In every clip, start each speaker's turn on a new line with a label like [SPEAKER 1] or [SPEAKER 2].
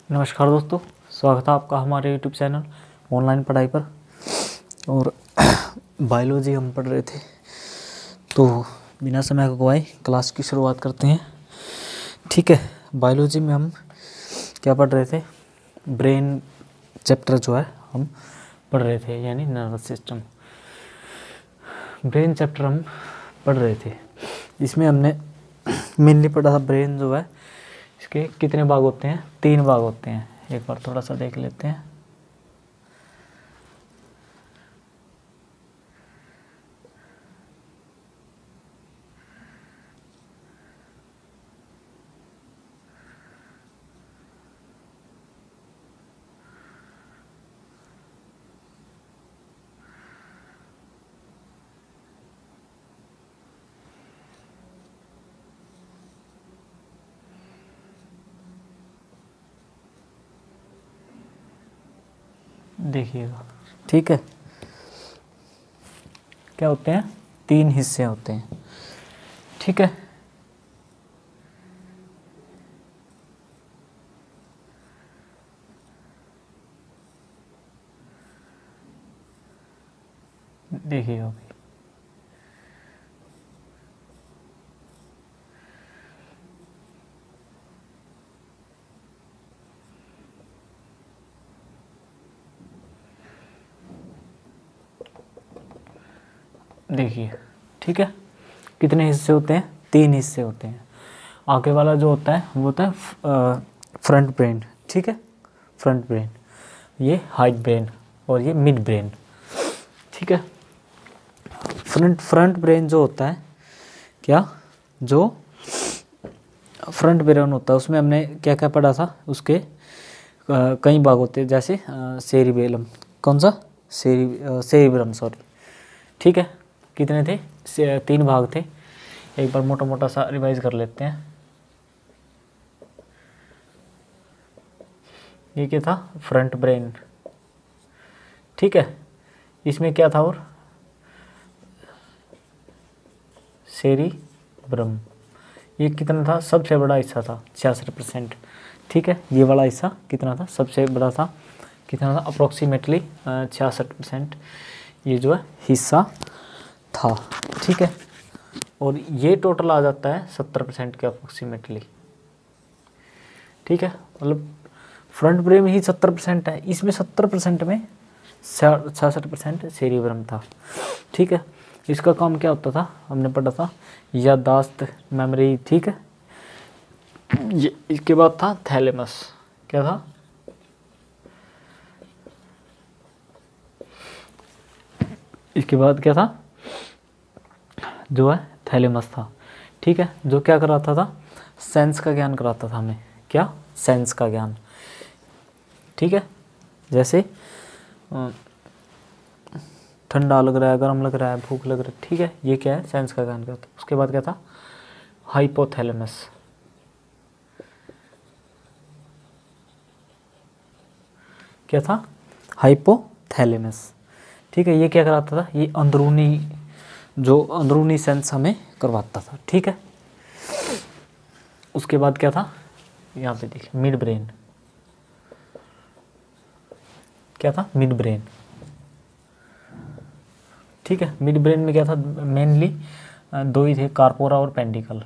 [SPEAKER 1] नमस्कार दोस्तों, स्वागत है आपका हमारे यूट्यूब चैनल ऑनलाइन पढ़ाई पर। और बायोलॉजी हम पढ़ रहे थे, तो बिना समय को गवाए क्लास की शुरुआत करते हैं। ठीक है, बायोलॉजी में हम क्या पढ़ रहे थे? ब्रेन चैप्टर जो है हम पढ़ रहे थे, यानी नर्वस सिस्टम। ब्रेन चैप्टर हम पढ़ रहे थे। इसमें हमने मेनली पढ़ा था ब्रेन जो है इसके कितने भाग होते हैं? 3 भाग होते हैं। एक बार थोड़ा सा देख लेते हैं। देखिएगा, ठीक है। क्या होते हैं? 3 हिस्से होते हैं, ठीक है। देखिएगा भाई, देखिए, ठीक है। कितने हिस्से होते हैं? 3 हिस्से होते हैं। आगे वाला जो होता है वो होता है फ्रंट ब्रेन, ठीक है। फ्रंट ब्रेन, ये हाइड ब्रेन और ये मिड ब्रेन, ठीक है। फ्रंट ब्रेन जो होता है, क्या जो फ्रंट ब्रेन होता है उसमें हमने क्या क्या पढ़ा था? उसके कई भाग होते हैं, जैसे सेरिबेलम। कौन सा? सेरिब्रम, सॉरी, ठीक है। कितने थे? 3 भाग थे। एक बार मोटा मोटा सा रिवाइज कर लेते हैं। ये क्या था? फ्रंट ब्रेन, ठीक है। इसमें क्या था? और सेरिब्रम, ये कितना था? सबसे बड़ा हिस्सा था, 66%, ठीक है। ये वाला हिस्सा कितना था? सबसे बड़ा था। कितना था? अप्रोक्सीमेटली 66% ये जो है हिस्सा था, ठीक है। और ये टोटल आ जाता है 70% के अप्रोक्सीमेटली, ठीक है। मतलब फ्रंट ब्रेन में ही 70% है, इसमें 70% में 66% सेरिब्रम था, ठीक है। इसका काम क्या होता था? हमने पढ़ा था याददाश्त, मेमोरी, ठीक है। ये इसके बाद था थैलेमस। क्या था? इसके बाद क्या था? जो है थैलेमस था, ठीक है। जो क्या कराता था? सेंस का ज्ञान कराता था हमें। क्या? सेंस का ज्ञान, ठीक है। जैसे ठंडा लग रहा है, गर्म लग रहा है, भूख लग रही है, ठीक है। ये क्या है? सेंस का ज्ञान कराता है। उसके बाद क्या था? हाइपोथैलेमस। क्या था? हाइपोथैलेमस, ठीक है। ये क्या कराता था? ये अंदरूनी सेंस हमें करवाता था, ठीक है। उसके बाद क्या था? यहाँ पे देखिए, मिड ब्रेन। क्या था? मिड ब्रेन, ठीक है। मिड ब्रेन में क्या था? मेनली 2 ही थे, कार्पोरा और पेंडिकल।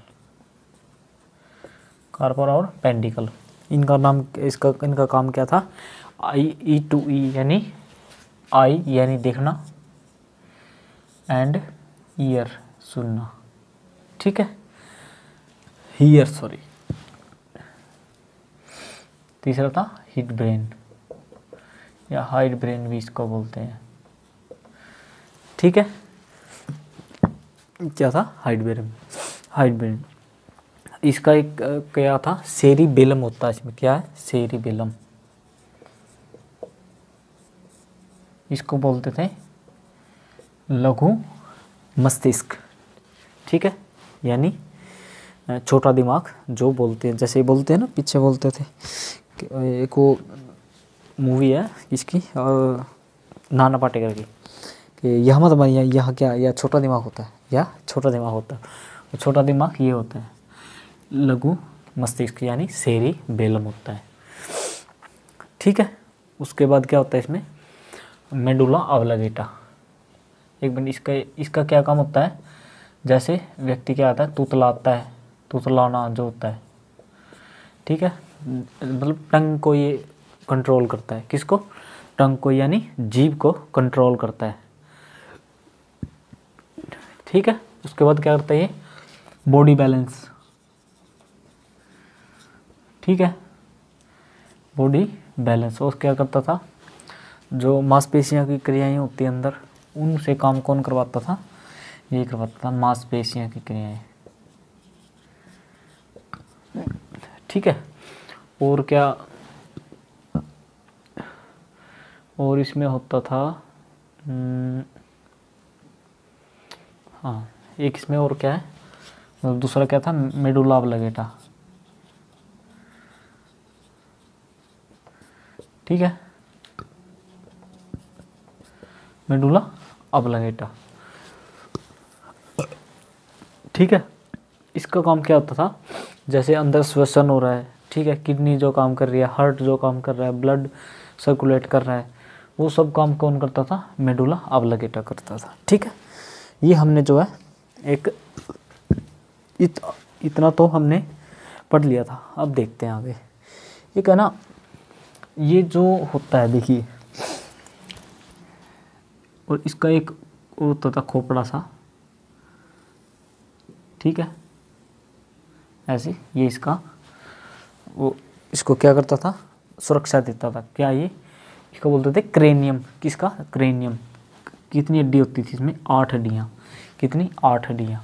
[SPEAKER 1] कार्पोरा और पेंडिकल, इनका काम क्या था? ई टू ई, यानी आई यानी देखना, एंड ईयर सुनना, ठीक है। Hear, sorry. तीसरा था हिड ब्रेन या हाइड ब्रेन भी इसको बोलते हैं, ठीक है। क्या था? Hide brain. इसका एक क्या था? सेरिबेलम होता है इसमें। क्या है? सेरिबेलम। इसको बोलते थे लघु मस्तिष्क, ठीक है। यानी छोटा दिमाग जो बोलते हैं, जैसे बोलते हैं ना, पीछे बोलते थे। एक वो मूवी है इसकी, नाना पाटेकर की, कि यह मत बनिए, यह क्या, यह छोटा दिमाग होता है, या छोटा दिमाग होता है। छोटा दिमाग ये होता है लघु मस्तिष्क, यानी सेरिबेलम होता है। ठीक है। उसके बाद क्या होता है इसमें, मेडुला ऑब्लिगेटा। एक मिनट, इसका क्या काम होता है, जैसे व्यक्ति क्या आता है, तुतलाता है, तुतलाना जो होता है, ठीक है, मतलब टंग को ये कंट्रोल करता है, किसको, टंग को, यानी जीभ को कंट्रोल करता है, ठीक है। उसके बाद क्या करता है ये, बॉडी बैलेंस, ठीक है, बॉडी बैलेंस। और क्या करता था, जो मांसपेशियां की क्रियाएं होती है अंदर, उनसे काम कौन करवाता था, ये करवाता था मांसपेशियां की क्रियाएं, ठीक है। और क्या, और इसमें होता था, हाँ एक इसमें और क्या है, मतलब दूसरा क्या था, मेडुला ऑब्लिगेटा, ठीक है, मेडुला ऑब्लिगेटा, ठीक है। इसका काम क्या होता था, जैसे अंदर श्वसन हो रहा है, ठीक है, किडनी जो काम कर रही है, हार्ट जो काम कर रहा है, ब्लड सर्कुलेट कर रहा है, वो सब काम कौन करता था, मेडुला ऑब्लिगेटा करता था, ठीक है। ये हमने जो है एक इतना तो हमने पढ़ लिया था। अब देखते हैं आगे, एक है ना, ये जो होता है देखिए, और इसका एक वो होता था खोपड़ा सा, ठीक है, ऐसे ये इसका वो, इसको क्या करता था, सुरक्षा देता था, क्या ये, इसको बोलते थे क्रेनियम, किसका, क्रेनियम। कितनी हड्डी होती थी इसमें, 8 हड्डियाँ, कितनी, 8 हड्डियाँ।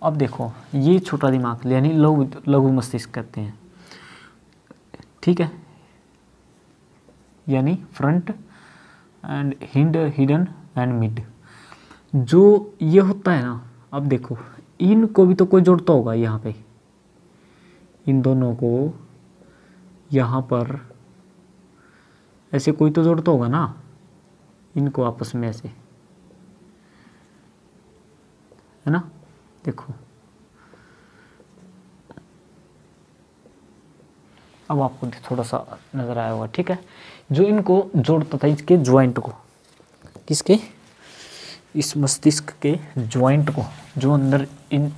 [SPEAKER 1] अब देखो ये छोटा दिमाग यानी लघु मस्तिष्क कहते हैं, ठीक है, यानी front end hind, hidden and mid, जो ये होता है ना। अब देखो इनको भी तो कोई जोड़ता होगा यहाँ पे, इन दोनों को यहाँ पर ऐसे कोई तो जोड़ता होगा ना, इनको आपस में ऐसे, है ना, देखो अब आपको थोड़ा सा नजर आया होगा, ठीक है। जो इनको जोड़ता था, इसके ज्वाइंट को, किसके, इस मस्तिष्क के ज्वाइंट को, जो अंदर इन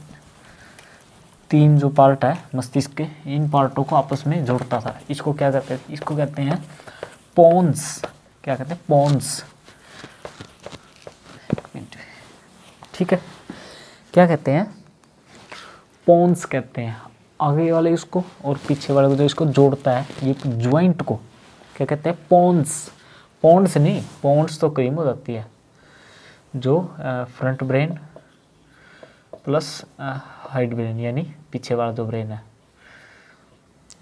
[SPEAKER 1] 3 जो पार्ट है मस्तिष्क के, इन पार्टों को आपस में जोड़ता था, इसको क्या कहते हैं, इसको कहते हैं पोन्स, क्या कहते हैं, पोन्स, ठीक है, क्या कहते हैं, पोन्स कहते हैं। आगे वाले इसको और पीछे वाले को जो इसको जोड़ता है, ये ज्वाइंट को क्या कहते हैं, पोन्स। पोन्स नहीं, पोन्स तो क्रीम हो जाती है, जो front brain plus hide brain, यानी पीछे वाला जो ब्रेन है,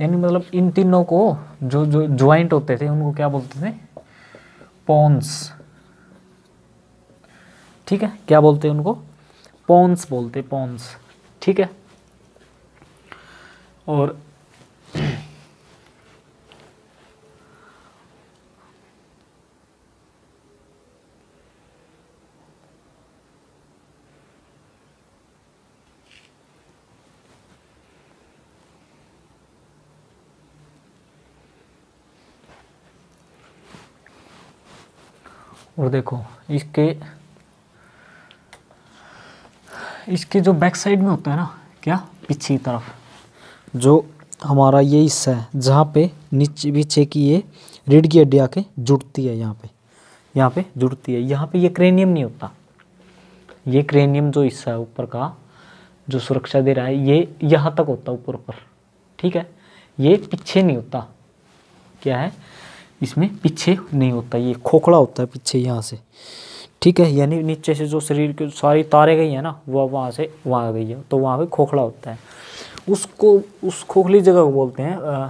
[SPEAKER 1] यानी मतलब इन तीनों को जो जो ज्वाइंट होते थे उनको क्या बोलते थे, पोन्स, ठीक है, क्या बोलते हैं उनको, पोन्स बोलते, पोन्स, ठीक है। और देखो इसके जो बैक साइड में होता है ना, क्या, पीछे की तरफ जो हमारा ये हिस्सा है, जहाँ पे नीचे पीछे की ये रीढ़ की हड्डी आके जुड़ती है, यहाँ पे जुड़ती है, यहाँ पे ये क्रेनियम नहीं होता, ये क्रेनियम जो हिस्सा है ऊपर का जो सुरक्षा दे रहा है, ये यहाँ तक होता है ऊपर, ठीक है, ये पीछे नहीं होता, क्या है, इसमें पीछे नहीं होता, ये खोखला होता है पीछे यहाँ से, ठीक है, यानी नीचे से जो शरीर की सारी तारे गई है ना, वो वहाँ से वहाँ गई है, तो वहाँ पे खोखला होता है, उसको, उस खोखली जगह को बोलते हैं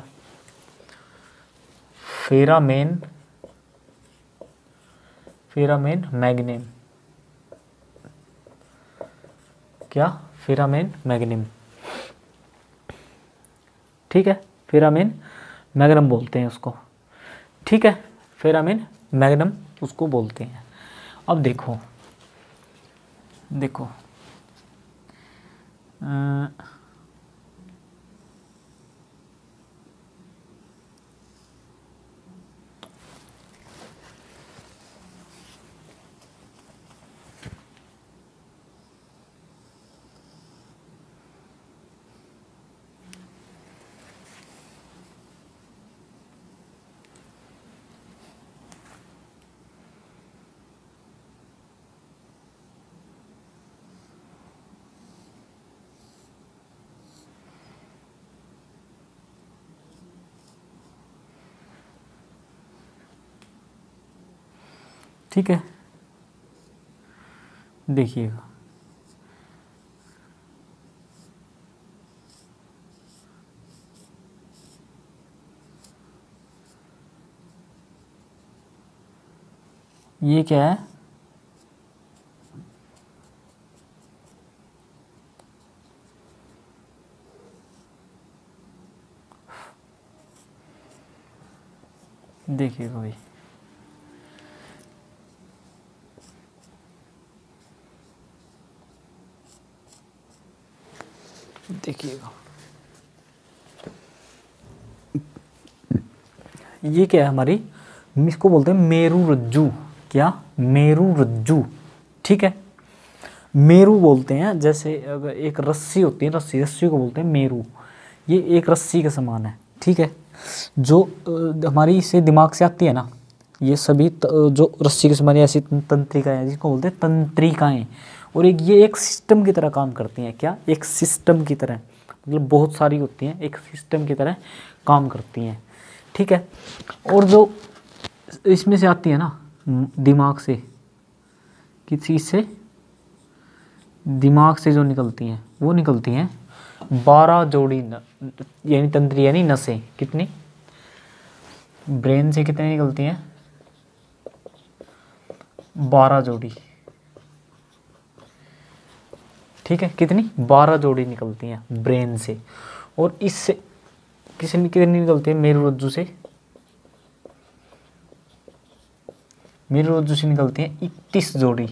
[SPEAKER 1] फेरामेन, फेरामेन मैग्नेम, क्या, फेरामेन मैग्नेम, ठीक है, फेरामेन मैग्नम बोलते हैं उसको, ठीक है, फेरामेन मैग्नम उसको बोलते हैं। अब देखो ठीक है, देखिएगा ये क्या है, देखिएगा भाई, देखिएगा ये क्या है हमारी, इसको बोलते हैं मेरू रज्जू। क्या, मेरू रज्जू। ठीक है, मेरू बोलते हैं, जैसे अगर एक रस्सी होती है, रस्सी, रस्सी को बोलते हैं मेरू। ये एक रस्सी के समान है। ठीक है, जो हमारी से दिमाग से आती है ना, ये सभी जो रस्सी के समान ऐसी तंत्रिकाएं हैं जिसको बोलते हैं तंत्रिकाएं, और ये एक सिस्टम की तरह काम करती हैं। क्या, एक सिस्टम की तरह, मतलब बहुत सारी होती हैं, एक सिस्टम की तरह काम करती हैं। ठीक है, और जो इसमें से आती है ना दिमाग से, किस चीज़ से, दिमाग से जो निकलती हैं वो निकलती हैं 12 जोड़ी यानी तंत्री, यानी नसें। कितनी, ब्रेन से कितनी निकलती हैं, 12 जोड़ी। ठीक है, कितनी, 12 जोड़ी निकलती हैं ब्रेन से। और इससे कितनी निकलती है, मेरू रज्जु से, मेरू रज्जु से निकलती है 31 जोड़ी।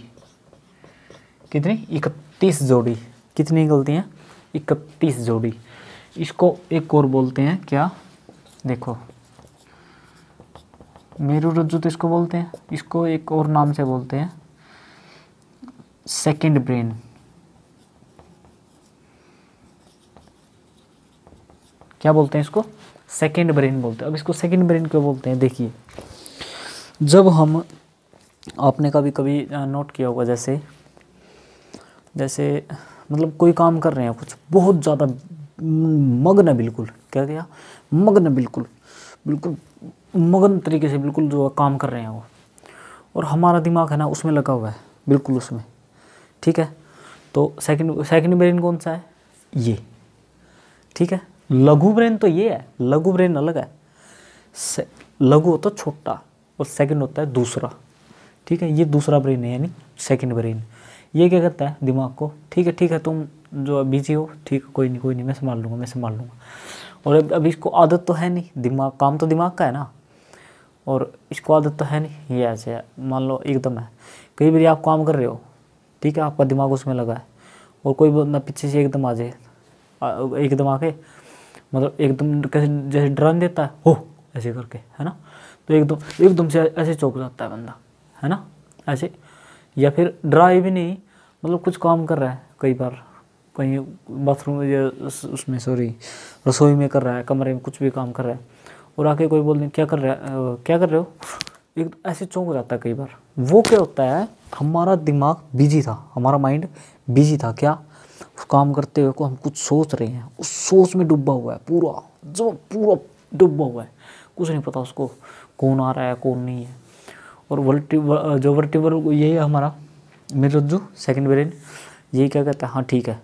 [SPEAKER 1] कितनी, 31 जोड़ी। कितनी निकलती हैं, 31 जोड़ी। इसको एक और बोलते हैं क्या, देखो मेरू रज्जु तो इसको बोलते हैं, इसको एक और नाम से बोलते हैं सेकंड ब्रेन। क्या बोलते हैं इसको, सेकंड ब्रेन बोलते हैं। अब इसको सेकंड ब्रेन क्यों बोलते हैं, देखिए जब हम, आपने कभी कभी नोट किया होगा, जैसे जैसे मतलब कोई काम कर रहे हैं, कुछ बहुत ज़्यादा मग्न है, बिल्कुल क्या क्या मग्न, बिल्कुल बिल्कुल मगन तरीके से बिल्कुल जो काम कर रहे हैं वो, और हमारा दिमाग है ना उसमें लगा हुआ है, बिल्कुल उसमें। ठीक है, तो सेकंड ब्रेन कौन सा है, ये। ठीक है, लघु ब्रेन तो ये है, लघु ब्रेन अलग है, लघु होता है छोटा और सेकंड होता है दूसरा। ठीक है, ये दूसरा ब्रेन है, यानी सेकंड ब्रेन। ये क्या करता है, दिमाग को, ठीक है तुम जो बिजी हो, ठीक है, कोई नहीं मैं संभाल लूँगा। और अब इसको आदत तो है नहीं, दिमाग, काम तो दिमाग का है ना, और इसको आदत तो है नहीं, ये ऐसे है, मान लो एकदम है, कई बार आप काम कर रहे हो, ठीक है, आपका दिमाग उसमें लगा है, और कोई बंदा पीछे से एकदम आ जाए, एकदम आके मतलब एकदम कैसे, जैसे डरा देता है हो ऐसे करके, है ना, तो एकदम से ऐसे चौंक जाता है बंदा, है ना, ऐसे। या फिर डराए भी नहीं, मतलब कुछ काम कर रहा है, कई बार कहीं बाथरूम या उसमें, सॉरी, रसोई में कर रहा है, कमरे में कुछ भी काम कर रहा है, और आके कोई बोल दे क्या कर रहे हो, एक ऐसे चौंक जाता है कई बार। वो क्या होता है, हमारा दिमाग बिजी था, हमारा माइंड बिजी था, क्या, उस काम करते हुए को हम कुछ सोच रहे हैं, उस सोच में डूबा हुआ है पूरा, जो पूरा डूबा हुआ है, कुछ नहीं पता उसको कौन आ रहा है कौन नहीं है। और वर्टिबल यही है हमारा मेरुरज्जु, सेकंड ब्रेन। ये क्या कहता है, हाँ ठीक है,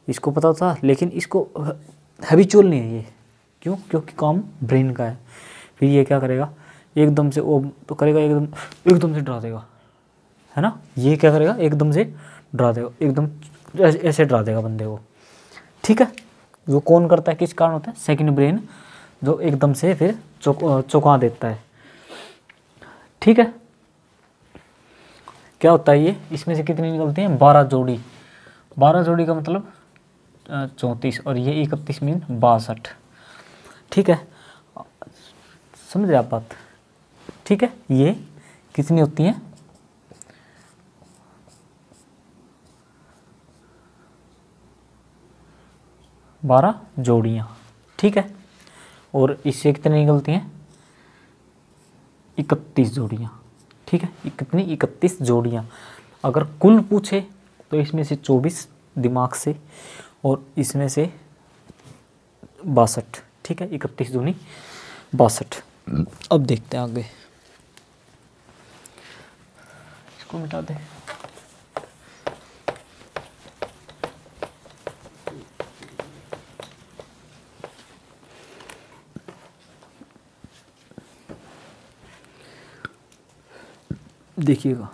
[SPEAKER 1] इसको पता था, लेकिन इसको हैबिचुअल नहीं है ये, क्यों, क्योंकि काम ब्रेन का है। फिर ये क्या करेगा, एकदम से वो तो करेगा, एकदम से डरा देगा, है ना, ये क्या करेगा, एकदम से डरा देगा, एकदम ऐसे डरा देगा बंदे को। ठीक है, वो कौन करता है, किस कारण होता है, सेकंड ब्रेन, जो एकदम से फिर चौंका देता है। ठीक है, क्या होता है ये, इसमें से कितनी निकलती हैं, 12 जोड़ी। 12 जोड़ी का मतलब 34, और ये 31 मीन 62। ठीक है, समझ रहे आप बात। ठीक है, ये कितनी होती हैं, 12 जोड़ियाँ। ठीक है, और इससे कितनी निकलती हैं, 31 जोड़ियाँ। ठीक है, कितनी, 31 जोड़ियाँ। अगर कुल पूछे तो इसमें से 24 दिमाग से, और इसमें से 62। ठीक है, 31 दूनी 62। अब देखते हैं आगे। इसको मिटा दे। देखिएगा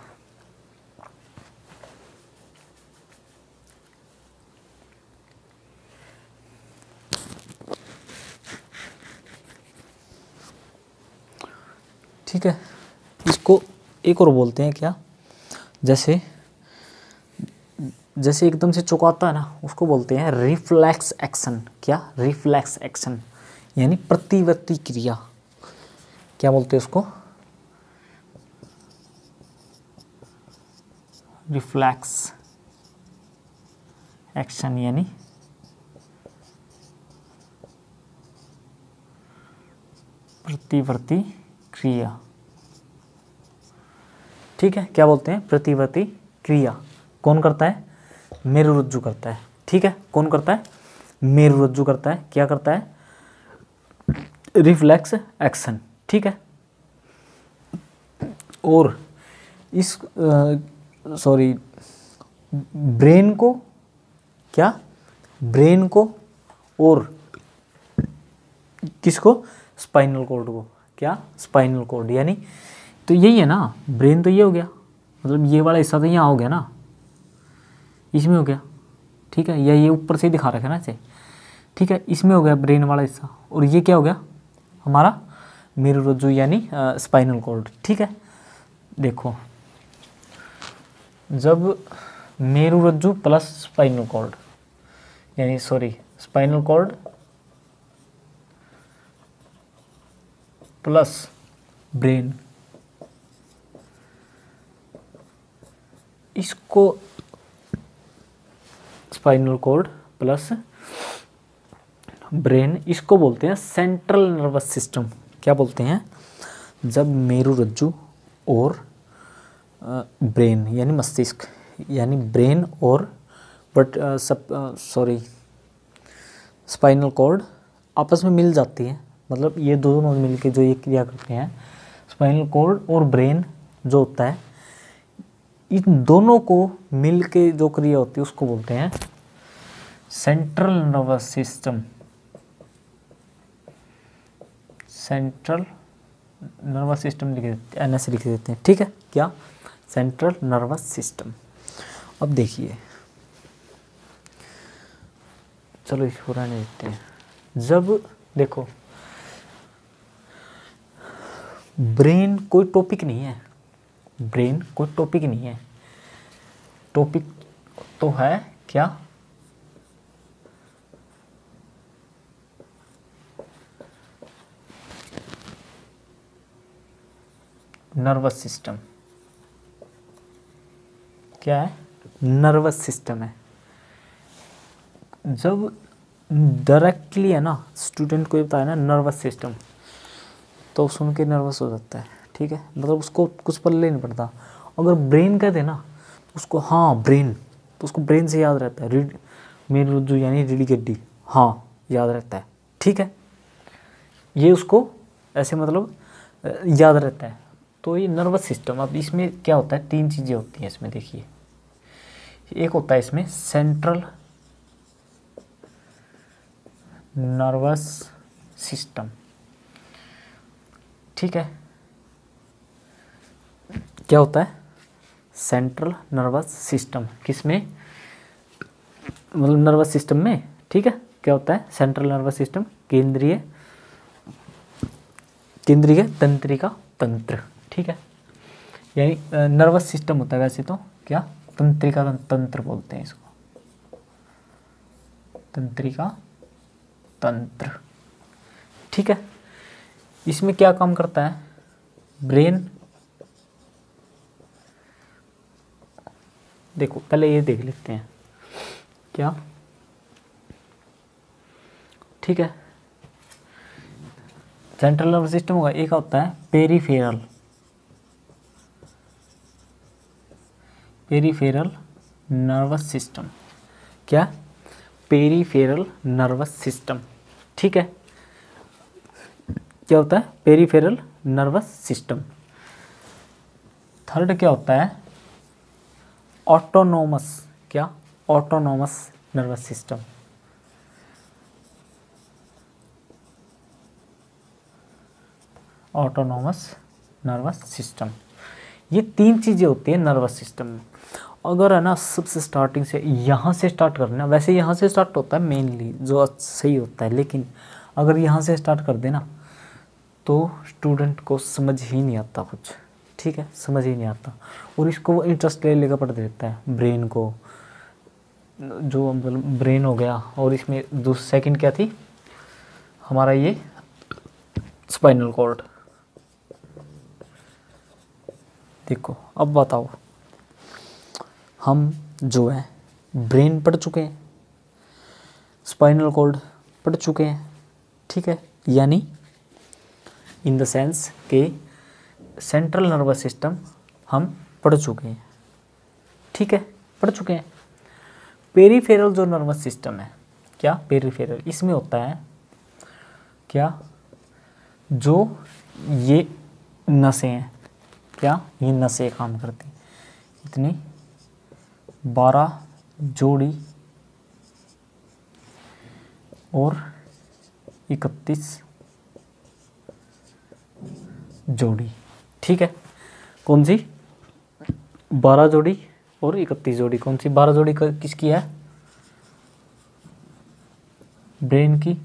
[SPEAKER 1] ठीक है। इसको एक और बोलते हैं क्या, जैसे जैसे एकदम से चौंकाता है ना, उसको बोलते हैं रिफ्लेक्स एक्शन। क्या? रिफ्लेक्स एक्शन यानी प्रतिवर्ती क्रिया। क्या बोलते हैं उसको? रिफ्लेक्स एक्शन यानी प्रतिवर्ती क्रिया। ठीक है, क्या बोलते हैं? प्रतिवर्ती क्रिया। कौन करता है? मेरुरज्जु करता है। ठीक है, कौन करता है? मेरुरज्जु करता है। क्या करता है? Reflex action. ठीक है, और इस सॉरी ब्रेन को, क्या? ब्रेन को और किसको? स्पाइनल कॉर्ड को। क्या? स्पाइनल कॉर्ड यानी, तो यही है ना, ब्रेन तो ये हो गया, मतलब ये वाला हिस्सा तो यहाँ हो गया ना, इसमें हो गया। ठीक है, या ये ऊपर से ही दिखा रखा है ना इसे। ठीक है, इसमें हो गया ब्रेन वाला हिस्सा, और ये क्या हो गया? हमारा मेरुरज्जु यानी स्पाइनल कॉर्ड। ठीक है, देखो जब मेरुरज्जु प्लस स्पाइनल कॉर्ड यानी स्पाइनल कॉर्ड प्लस ब्रेन, इसको स्पाइनल कॉर्ड प्लस ब्रेन, इसको बोलते हैं सेंट्रल नर्वस सिस्टम। क्या बोलते हैं? जब मेरुरज्जु और ब्रेन यानी मस्तिष्क यानी ब्रेन और स्पाइनल कॉर्ड आपस में मिल जाती है, मतलब ये दोनों मिलके जो ये क्रिया करते हैं, स्पाइनल कॉर्ड और ब्रेन जो होता है, इन दोनों को मिलके जो क्रिया होती है उसको बोलते हैं central nervous system. Central nervous system लिख देते हैं, एनएस लिख देते हैं। ठीक है, क्या? Central nervous system. अब देखिए, चलो इसको रहने देते हैं। जब देखो ब्रेन कोई टॉपिक नहीं है, ब्रेन कोई टॉपिक नहीं है, टॉपिक तो है क्या? Nervous system. क्या है? नर्वस सिस्टम है। जब डायरेक्टली है ना, स्टूडेंट को ये बताया ना नर्वस सिस्टम, तो सुन के नर्वस हो जाता है। ठीक है, मतलब उसको कुछ पल्ले नहीं पड़ता। अगर ब्रेन कह दे ना उसको, हाँ ब्रेन, तो उसको ब्रेन से याद रहता है। मेरुरज्जु यानी रीढ़ की हड्डी, हाँ याद रहता है। ठीक है, ये उसको ऐसे मतलब याद रहता है। तो ये नर्वस सिस्टम। अब इसमें क्या होता है? 3 चीज़ें होती हैं इसमें। देखिए, एक होता है इसमें सेंट्रल नर्वस सिस्टम। ठीक है, क्या होता है? Central nervous system. किसमें? मतलब नर्वस सिस्टम में। ठीक है, क्या होता है? सेंट्रल नर्वस सिस्टम केंद्रीय तंत्रिका तंत्र। ठीक है, यानी नर्वस सिस्टम होता है वैसे तो, क्या? तंत्रिका तंत्र बोलते हैं इसको, तंत्रिका तंत्र। ठीक है, इसमें क्या काम करता है? ब्रेन, देखो पहले ये देख लेते हैं क्या। ठीक है, सेंट्रल नर्वस सिस्टम होगा, एक होता है पेरीफेरल नर्वस सिस्टम। क्या? Peripheral nervous system. ठीक है, क्या होता है? Peripheral nervous system. थर्ड क्या होता है? ऑटोनोमस, क्या, autonomous nervous system. Autonomous nervous system, ये 3 चीज़ें होती हैं नर्वस सिस्टम में। अगर है ना सबसे स्टार्टिंग से यहाँ से स्टार्ट करना, वैसे यहाँ से स्टार्ट होता है मेनली जो सही होता है, लेकिन अगर यहाँ से स्टार्ट कर देना तो स्टूडेंट को समझ ही नहीं आता कुछ, ठीक है, समझ ही नहीं आता, और इसको वो इंटरेस्ट ले लेकर पढ़ देता है ब्रेन को, जो मतलब ब्रेन हो गया, और इसमें दूसरी सेकंड क्या थी हमारा, ये स्पाइनल कॉर्ड। देखो अब बताओ, हम जो है ब्रेन पढ़ चुके हैं, स्पाइनल कॉर्ड पढ़ चुके हैं, ठीक है, यानी इन द सेंस के सेंट्रल नर्वस सिस्टम हम पढ़ चुके हैं, ठीक है, पढ़ चुके हैं। पेरीफेरल जो नर्वस सिस्टम है, क्या, पेरीफेरल, इसमें होता है क्या, जो ये नसें हैं, क्या, ये नसें काम करती हैं, इतनी 12 जोड़ी और 31 जोड़ी, ठीक है, कौन सी 12 जोड़ी और 31 जोड़ी, कौन सी 12 जोड़ी किसकी है, ब्रेन की,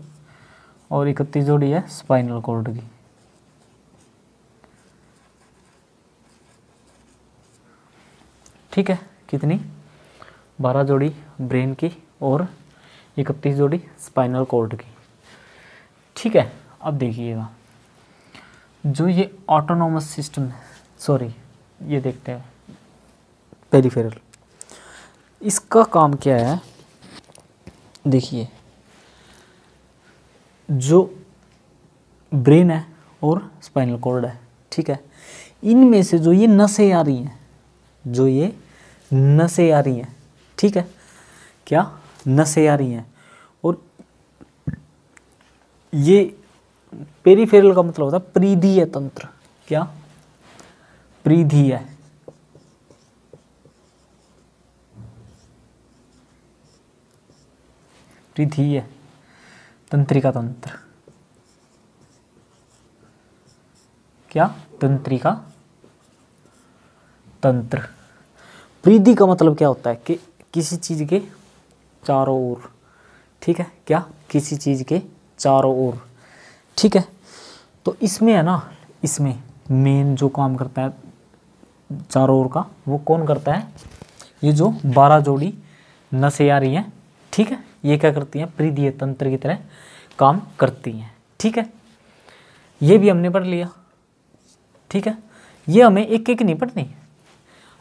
[SPEAKER 1] और 31 जोड़ी है स्पाइनल कॉर्ड की, ठीक है, कितनी 12 जोड़ी ब्रेन की और 31 जोड़ी स्पाइनल कॉर्ड की, ठीक है। अब देखिएगा जो ये ऑटोनोमस सिस्टम है, सॉरी ये देखते हैं पेरिफेरल, इसका काम क्या है, देखिए जो ब्रेन है और स्पाइनल कॉर्ड है, ठीक है, इनमें से जो ये नसें आ रही हैं, जो ये नसें आ रही हैं, ठीक है, क्या, नसें आ रही हैं, और ये पेरिफेरल का मतलब होता है परिधीय तंत्र, क्या, परिधीय, परिधीय तंत्रिका तंत्र, क्या, तंत्रिका तंत्र। परिधि का मतलब क्या होता है कि किसी चीज़ के चारों ओर, ठीक है, क्या, किसी चीज़ के चारों ओर, ठीक है। तो इसमें है ना, इसमें मेन जो काम करता है चारों ओर का, वो कौन करता है, ये जो 12 जोड़ी नसें आ रही हैं, ठीक है, ये क्या करती हैं, परिधीय तंत्र की तरह काम करती हैं, ठीक है, ये भी हमने पढ़ लिया, ठीक है। ये हमें एक एक नहीं पढ़नी,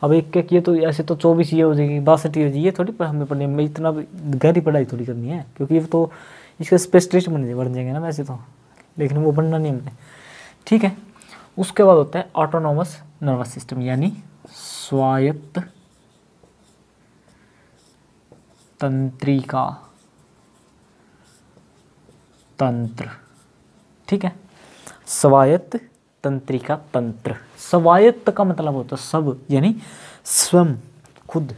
[SPEAKER 1] अब एक एक ये तो ऐसे तो 24 ये हो जाएगी, 62 हो जाएगी, ये थोड़ी हमें पढ़नी है, इतना गहरी पढ़ाई थोड़ी करनी है, क्योंकि ये तो इसके स्पेशलिस्ट बन जाएंगे ना वैसे तो, लेकिन वो बनना नहीं हमने, ठीक है। उसके बाद होता है ऑटोनोमस नर्वस सिस्टम, यानी स्वायत्त तंत्रिका तंत्र, ठीक है, स्वायत्त तंत्रिका तंत्र। स्वायत्त का मतलब होता है सब, यानी स्वयं, खुद।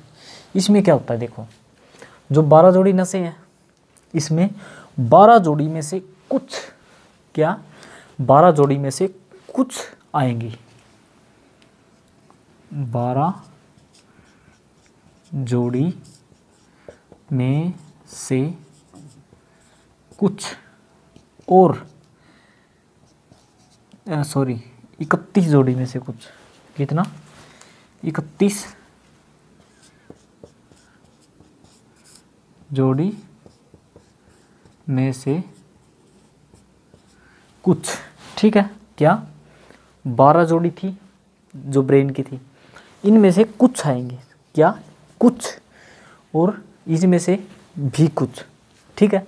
[SPEAKER 1] इसमें क्या होता है, देखो जो 12 जोड़ी नसें हैं, इसमें 12 जोड़ी में से कुछ, क्या, 12 जोड़ी में से कुछ आएंगी, 12 जोड़ी में से कुछ, और सॉरी 31 जोड़ी में से कुछ, कितना, 31 जोड़ी में से कुछ, ठीक है, क्या, 12 जोड़ी थी जो ब्रेन की थी, इनमें से कुछ आएंगे, क्या, कुछ, और इसमें से भी कुछ, ठीक है,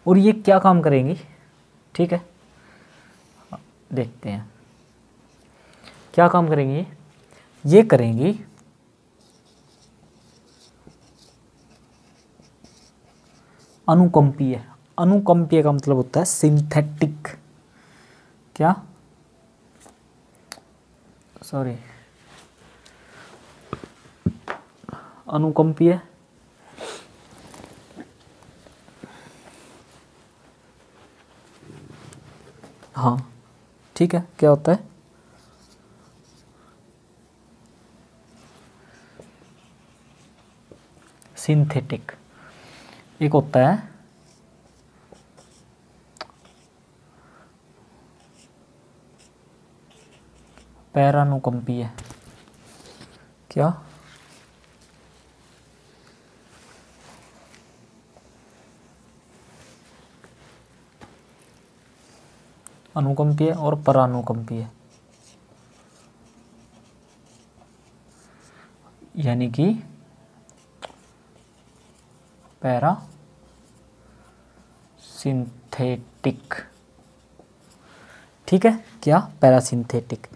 [SPEAKER 1] और ये क्या काम करेंगी, ठीक है, देखते हैं क्या काम करेंगी, ये करेंगी अनुकंपीय। अनुकंपीय का मतलब होता है सिंथेटिक, क्या, सॉरी अनुकंपीय, हाँ ठीक है, क्या होता है सिंथेटिक, एक होता है पैरानुकंपीय। क्या? अनुकंपीय और परानुकंपीय, यानी कि पैरा सिंथेटिक। ठीक है, क्या? पैरासिंथेटिक।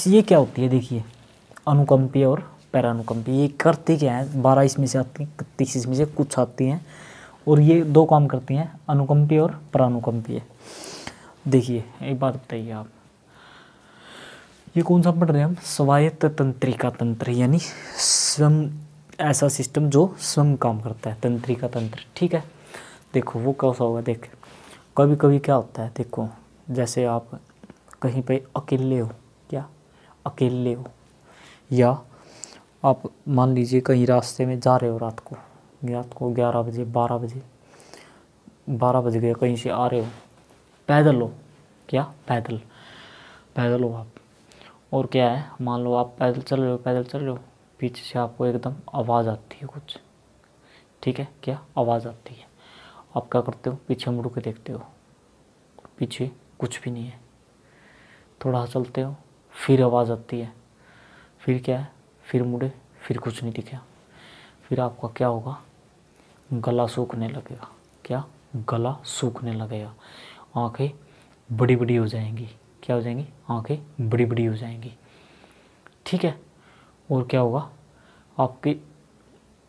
[SPEAKER 1] ये क्या होती है देखिए, अनुकंपीय और पैरानुकंपीय, ये करते क्या है, 12 इसमें से आती हैं, 31 इसमें से कुछ आती हैं, और ये दो काम करती हैं, अनुकंपीय और परानुकंपीय। देखिए एक बात बताइए आप, ये कौन सा पढ़ रहे हैं हम? स्वायत्त तंत्रिका तंत्र, यानी स्वयं ऐसा सिस्टम जो स्वयं काम करता है, तंत्रिका तंत्र। ठीक है, देखो वो कैसा होगा, देख कभी कभी क्या होता है, देखो जैसे आप कहीं पे अकेले हो, क्या अकेले हो, या आप मान लीजिए कहीं रास्ते में जा रहे हो, रात को 11 बजे 12 बज गए, कहीं से आ रहे हो, पैदल हो, क्या पैदल हो आप, और क्या है, मान लो आप पैदल चल रहे हो, पीछे से आपको एकदम आवाज़ आती है कुछ, ठीक है, क्या आवाज़ आती है, आप क्या करते हो, पीछे मुड़ के देखते हो, पीछे कुछ भी नहीं है, थोड़ा चलते हो, फिर आवाज़ आती है, फिर क्या है, फिर मुड़े, फिर कुछ नहीं दिखा, फिर आपका क्या होगा, गला सूखने लगेगा, क्या गला सूखने लगेगा, आंखें बड़ी बड़ी हो जाएंगी, क्या हो जाएंगी, आंखें बड़ी बड़ी हो जाएंगी। ठीक है, और क्या होगा, आपकी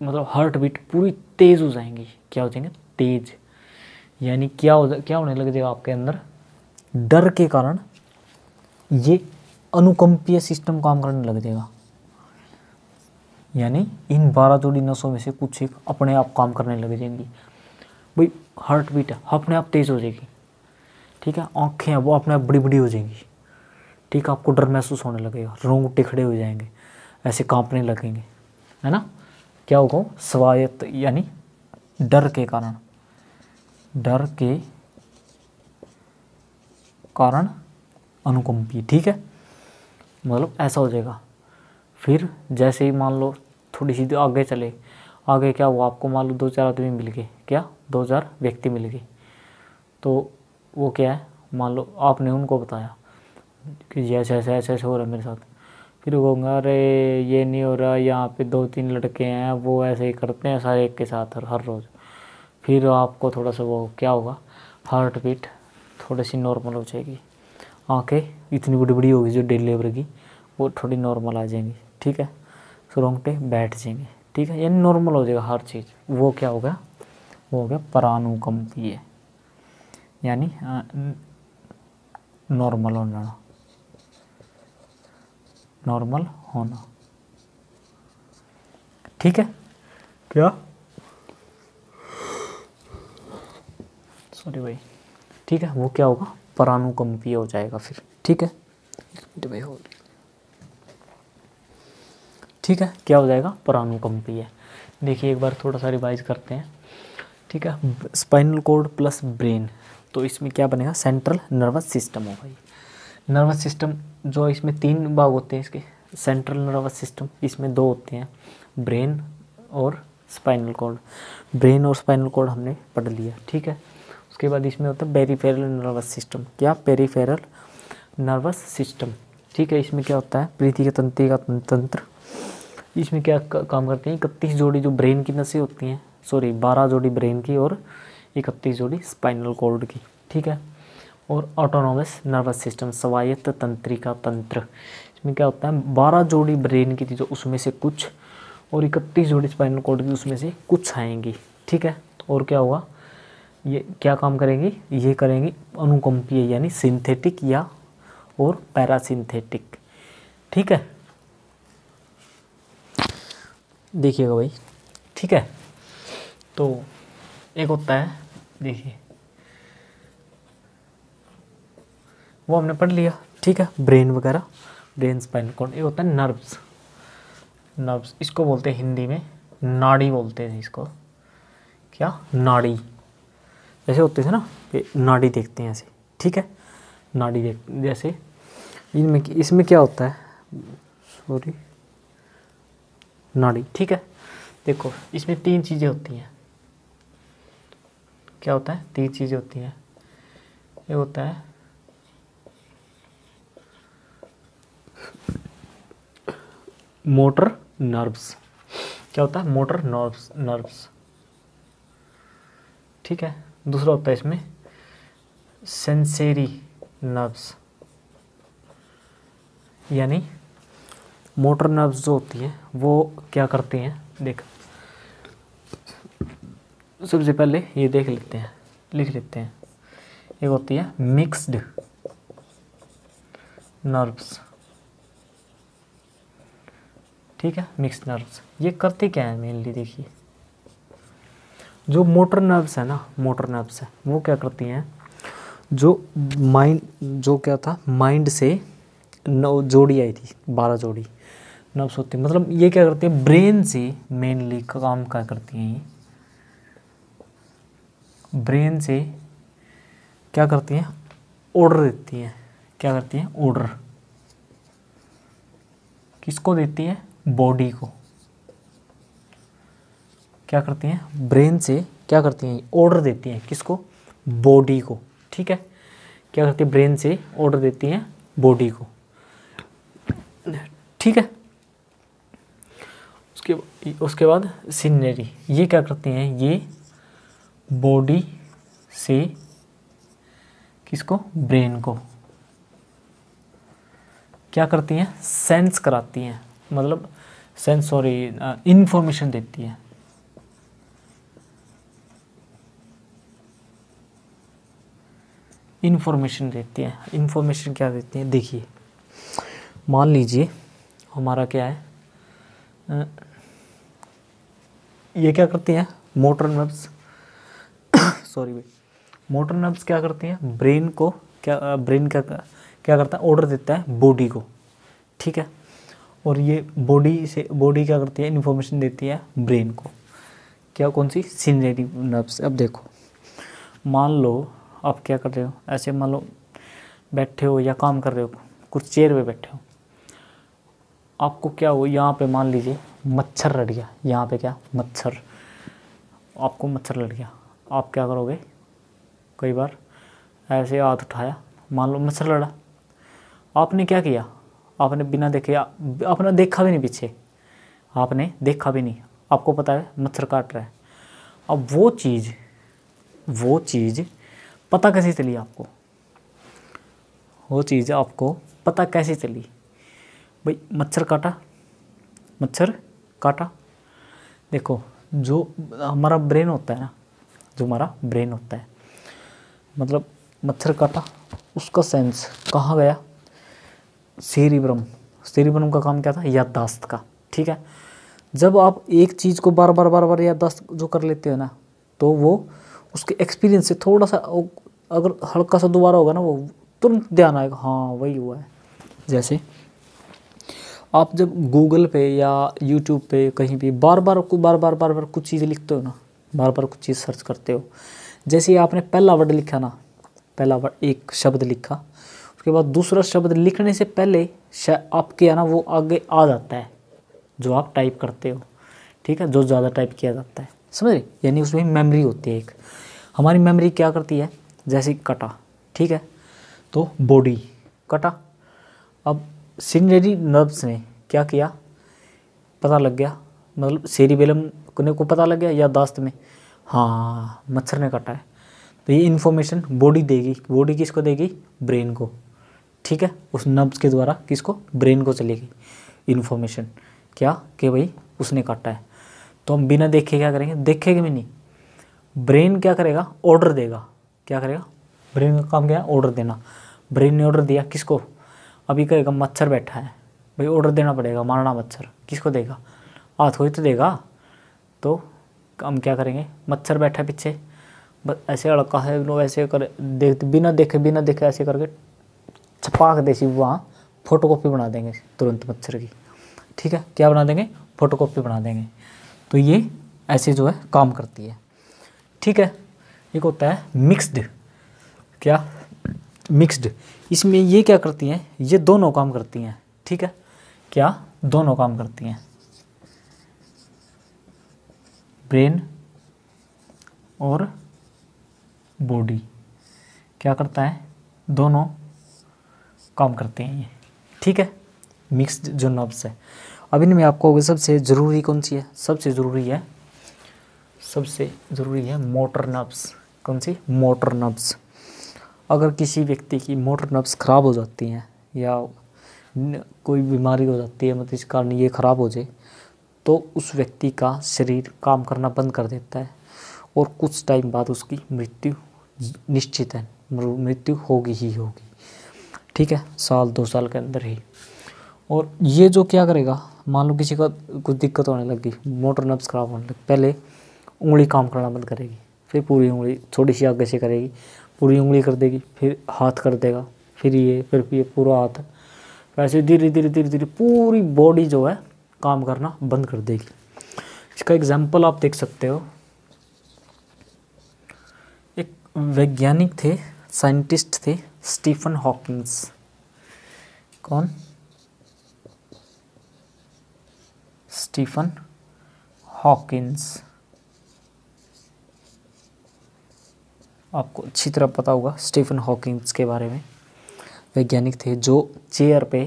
[SPEAKER 1] मतलब हार्ट बीट पूरी तेज़ हो जाएंगी, क्या हो जाएंगे, तेज, यानी क्या होने लग जाएगा आपके अंदर, डर के कारण ये अनुकंपीय सिस्टम काम करने लग जाएगा, यानी इन 12 जोड़ी नसों में से कुछ एक अपने आप काम करने लग जाएंगी। भाई हार्ट बीट है, अपने आप तेज़ हो जाएगी, ठीक है, आँखें हैं वो अपने आप बड़ी बड़ी हो जाएंगी, ठीक है, आपको डर महसूस होने लगेगा, रोंगटे खड़े हो जाएंगे, ऐसे कांपने लगेंगे, है ना, क्या होगा, स्वायत्त, यानी डर के कारण अनुकंपी। ठीक है, मतलब ऐसा हो जाएगा। फिर जैसे ही मान लो थोड़ी सी आगे चले, आगे क्या हुआ, आपको मान लो 2-4 आदमी मिल गए, क्या 2-4 व्यक्ति मिल गए, तो वो क्या है, मान लो आपने उनको बताया कि ऐसे ऐसे ऐसे ऐसे हो रहा है मेरे साथ, फिर वो कहूँगा अरे ये नहीं हो रहा, यहाँ पे 2-3 लड़के हैं वो ऐसे ही करते हैं सारे एक के साथ हर रोज़, फिर आपको थोड़ा सा वो क्या होगा, हार्ट बीट थोड़ी सी नॉर्मल हो जाएगी, आंखें इतनी बड़ी बड़ी होगी जो डेली लेबर की, वो थोड़ी नॉर्मल आ जाएंगी, ठीक है, रोंगटे बैठ जाएंगे, ठीक है, यानी नॉर्मल हो जाएगा हर चीज़, वो क्या होगा, वो हो गया परानुकंपीय, यानी नॉर्मल होना, ठीक है, क्या, सॉरी भाई, ठीक है, वो क्या होगा, परानुकंपीय हो जाएगा फिर। ठीक है भाई, हो, ठीक है, क्या हो जाएगा, परानुकंपीय। देखिए एक बार थोड़ा सा रिवाइज करते हैं, ठीक है, स्पाइनल कॉर्ड प्लस ब्रेन, तो इसमें क्या बनेगा, सेंट्रल नर्वस सिस्टम होगा। ये नर्वस सिस्टम जो इसमें 3 भाग होते हैं इसके, सेंट्रल नर्वस सिस्टम इसमें 2 होते हैं, ब्रेन और स्पाइनल कॉर्ड। ब्रेन और स्पाइनल कॉर्ड हमने पढ़ लिया, ठीक है। उसके बाद इसमें होता है पेरिफेरल नर्वस सिस्टम, क्या पेरिफेरल नर्वस सिस्टम, ठीक है। इसमें क्या होता है, प्रीति के तंत्रिका तंत्र, इसमें क्या काम करते हैं, 31 जोड़ी जो ब्रेन की नसें होती हैं, 12 जोड़ी ब्रेन की और 31 जोड़ी स्पाइनल कॉर्ड की, ठीक है। और ऑटोनोमस नर्वस सिस्टम, स्वायत्त तंत्रिका तंत्र, इसमें क्या होता है, 12 जोड़ी ब्रेन की थी जो उसमें से कुछ, और 31 जोड़ी स्पाइनल कॉर्ड की उसमें से कुछ आएंगी, ठीक है। और क्या होगा, ये क्या काम करेंगी, ये करेंगी अनुकंपीय यानी सिंथेटिक या और पैरासिंथेटिक, ठीक है। देखिएगा भाई, ठीक है। तो एक होता है, देखिए वो हमने पढ़ लिया, ठीक है, ब्रेन वगैरह, ब्रेन, स्पाइनल कॉर्ड। एक होता है नर्व्स, नर्व्स इसको बोलते हैं हिंदी में नाड़ी बोलते हैं इसको, क्या, नाड़ी। जैसे होते थे ना, ये नाड़ी देखते हैं ऐसे, ठीक है, नाड़ी देख, जैसे इनमें, इसमें क्या होता है, सॉरी, नाड़ी, ठीक है। देखो इसमें 3 चीज़ें होती हैं, क्या होता है, 3 चीज़ें होती हैं। ये होता है मोटर नर्व्स, क्या होता है, मोटर नर्व्स, नर्व्स, ठीक है। दूसरा होता है इसमें सेंसेरी नर्व्स, यानी मोटर नर्व्स जो होती हैं वो क्या करती हैं, देख, सबसे पहले ये देख लेते हैं, लिख लेते हैं। एक होती है मिक्स्ड नर्व्स, ठीक है, मिक्स्ड नर्व्स। ये करते क्या है मेनली, देखिए जो मोटर नर्व्स है ना, मोटर नर्व्स है वो क्या करती हैं, जो माइंड, जो क्या था, माइंड से 9 जोड़ी आई थी, 12 जोड़ी नर्व्स होती है। मतलब ये क्या करती है, ब्रेन से मेनली काम क्या करती हैं, ये ब्रेन से क्या करती हैं, ऑर्डर देती हैं। क्या करती हैं, ऑर्डर, किसको देती है, बॉडी को। क्या करती हैं, ब्रेन से क्या करती हैं, ऑर्डर देती हैं, किसको, बॉडी को, ठीक है। क्या करती है, ब्रेन से ऑर्डर देती हैं बॉडी को, ठीक है। उसके बाद सिनेरी, ये क्या करती हैं, ये बॉडी से किसको, ब्रेन को क्या करती हैं, सेंस कराती हैं, मतलब सेंस, सॉरी, इंफॉर्मेशन देती है। इंफॉर्मेशन देती है। इंफॉर्मेशन क्या देती है, देखिए मान लीजिए हमारा क्या है, ये क्या करती हैं, मोटर नर्व्स, सॉरी भाई, मोटर नर्व्स क्या करती हैं, ब्रेन को, क्या, ब्रेन क्या करता है, ऑर्डर देता है बॉडी को, ठीक है। और ये बॉडी से, बॉडी क्या करती है, इन्फॉर्मेशन देती है ब्रेन को, क्या, कौन सी, सिनेरी नर्व्स। अब देखो मान लो आप क्या कर रहे हो, ऐसे मान लो बैठे हो या काम कर रहे हो, कुछ चेयर पे बैठे हो, आपको क्या हो, यहाँ पे मान लीजिए मच्छर लड़ गया, यहाँ पे क्या, मच्छर, आपको मच्छर लड़ गया, आप क्या करोगे, कई बार ऐसे हाथ उठाया, मान लो मच्छर लड़ा, आपने क्या किया, आपने बिना देखे, आपने देखा भी नहीं पीछे, आपने देखा भी नहीं, आपको पता है मच्छर काट रहा है। अब वो चीज़ पता कैसे चली आपको, वो चीज़ आपको पता कैसे चली भाई, मच्छर काटा। देखो जो हमारा ब्रेन होता है ना, जो हमारा ब्रेन होता है, मतलब मच्छर काटा, उसका सेंस कहाँ गया, सेरिब्रम का काम क्या था, याददाश्त का, ठीक है। जब आप एक चीज़ को बार बार याददाश्त जो कर लेते हो ना, तो वो उसके एक्सपीरियंस से थोड़ा सा, अगर हल्का सा दोबारा होगा ना, वो तुरंत ध्यान आएगा, हाँ वही हुआ है। जैसे आप जब गूगल पे या यूट्यूब पे कहीं भी बार बार कुछ चीज़ें लिखते हो ना, बार बार कुछ चीज़ सर्च करते हो, जैसे आपने पहला वर्ड लिखा ना, पहला वर्ड, एक शब्द लिखा, उसके बाद दूसरा शब्द लिखने से पहले आपके ना वो आगे आ जाता है, जो आप टाइप करते हो, ठीक है, जो ज़्यादा टाइप किया जाता है, समझ रहे, यानी उसमें मेमोरी होती है एक। हमारी मेमोरी क्या करती है, जैसे कटा, ठीक है, तो बॉडी कटा, अब सिनेरी नर्व्स ने क्या किया, पता लग गया, मतलब सेरिबेलम को पता लग गया याददाश्त में, हाँ मच्छर ने काटा है, तो ये इन्फॉर्मेशन बॉडी देगी, बॉडी किसको देगी, ब्रेन को, ठीक है, उस नर्व्स के द्वारा किसको, ब्रेन को चलेगी इन्फॉर्मेशन, क्या, कि भाई उसने काटा है। तो हम बिना देखे क्या करेंगे, देखेंगे भी नहीं, ब्रेन क्या करेगा, ऑर्डर देगा, क्या करेगा, ब्रेन का काम क्या है, ऑर्डर देना। ब्रेन ने ऑर्डर दिया किसको, अभी कहेगा मच्छर बैठा है, भाई ऑर्डर देना पड़ेगा, मारना मच्छर, किसको देगा, हाथ कोई तो देगा। तो हम क्या करेंगे, मच्छर बैठा पीछे, बस ऐसे अड़का है नो, ऐसे कर बिना देखे ऐसे करके छपाक देसी वहाँ फोटोकॉपी बना देंगे तुरंत मच्छर की। ठीक है, क्या बना देंगे, फोटोकॉपी बना देंगे। तो ये ऐसे जो है काम करती है। ठीक है, एक होता है मिक्स्ड, क्या मिक्स्ड, इसमें ये क्या करती हैं, ये दोनों काम करती हैं। ठीक है, क्या दोनों काम करती हैं, ब्रेन और बॉडी क्या करता है, दोनों काम करते हैं ये। ठीक है, मिक्स्ड जो नर्व्स है। अब इनमें आपको सबसे ज़रूरी कौन सी है, सबसे ज़रूरी है मोटर नर्व्स। कौन सी, मोटर नर्व्स। अगर किसी व्यक्ति की मोटर नर्व्स ख़राब हो जाती हैं या कोई बीमारी हो जाती है, मतलब इस कारण ये ख़राब हो जाए, तो उस व्यक्ति का शरीर काम करना बंद कर देता है और कुछ टाइम बाद उसकी मृत्यु निश्चित है, मृत्यु होगी ही होगी। ठीक है, 1-2 साल के अंदर ही। और ये जो क्या करेगा, मान लो किसी का कुछ दिक्कत होने लगी, मोटर नर्व्स खराब होने लगी, पहले उंगली काम करना बंद करेगी, फिर पूरी उंगली थोड़ी सी आगे से करेगी, पूरी उंगली कर देगी, फिर हाथ कर देगा, फिर ये पूरा हाथ, वैसे धीरे धीरे पूरी बॉडी जो है काम करना बंद कर देगी। इसका एग्जाम्पल आप देख सकते हो, एक वैज्ञानिक थे, साइंटिस्ट थे, स्टीफन हॉकिंग्स। कौन, स्टीफन हॉकिंस। आपको अच्छी तरह पता होगा स्टीफन हॉकिंस के बारे में। वैज्ञानिक थे जो चेयर पे,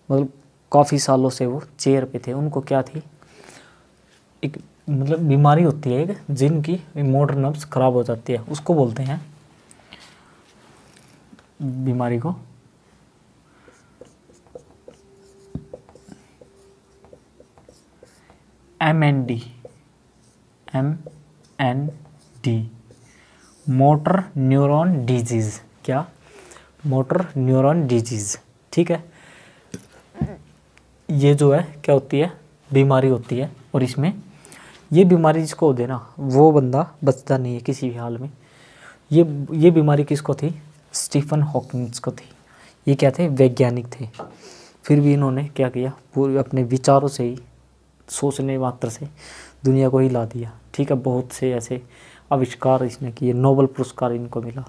[SPEAKER 1] मतलब काफ़ी सालों से वो चेयर पे थे। उनको क्या थी, एक मतलब बीमारी होती है एक, जिनकी मोटर नर्व्स खराब हो जाती है, उसको बोलते हैं बीमारी को MND, मोटर न्यूरॉन डिजीज़। क्या, मोटर न्यूरॉन डिजीज़। ठीक है, ये जो है क्या होती है, बीमारी होती है। और इसमें ये बीमारी जिसको हो देना, वो बंदा बचता नहीं है किसी भी हाल में। ये बीमारी किसको थी, स्टीफन हॉकिंग्स को थी। ये क्या थे, वैज्ञानिक थे। फिर भी इन्होंने क्या किया, पूरे अपने विचारों से ही, सोचने मात्र से दुनिया को हिला दिया। ठीक है, बहुत से ऐसे आविष्कार इसने किए, नोबेल पुरस्कार इनको मिला।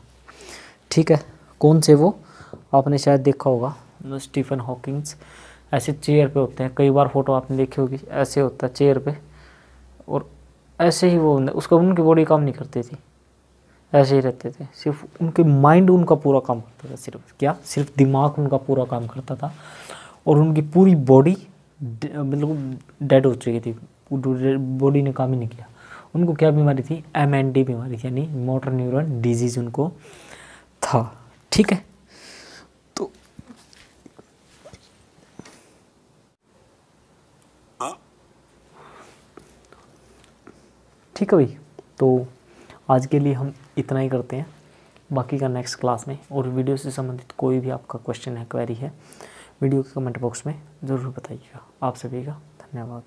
[SPEAKER 1] ठीक है, कौन से वो, आपने शायद देखा होगा, स्टीफन हॉकिंग्स ऐसे चेयर पे होते हैं, कई बार फोटो आपने देखी होगी, ऐसे होता है चेयर पे, और ऐसे ही वो, उसका उनकी बॉडी काम नहीं करती थी, ऐसे ही रहते थे, सिर्फ उनके माइंड उनका पूरा काम करता था, सिर्फ क्या, सिर्फ दिमाग उनका पूरा काम करता था, और उनकी पूरी बॉडी मतलब डेड हो चुकी थी, बॉडी ने काम ही नहीं किया। उनको क्या बीमारी थी, MND बीमारी थी, यानी मोटर न्यूरॉन डिजीज़ उनको था। ठीक है, तो ठीक है भाई, तो आज के लिए हम इतना ही करते हैं, बाकी का नेक्स्ट क्लास में। और वीडियो से संबंधित कोई भी आपका क्वेश्चन है, क्वेरी है, वीडियो के कमेंट बॉक्स में ज़रूर बताइएगा। आप सभी का धन्यवाद।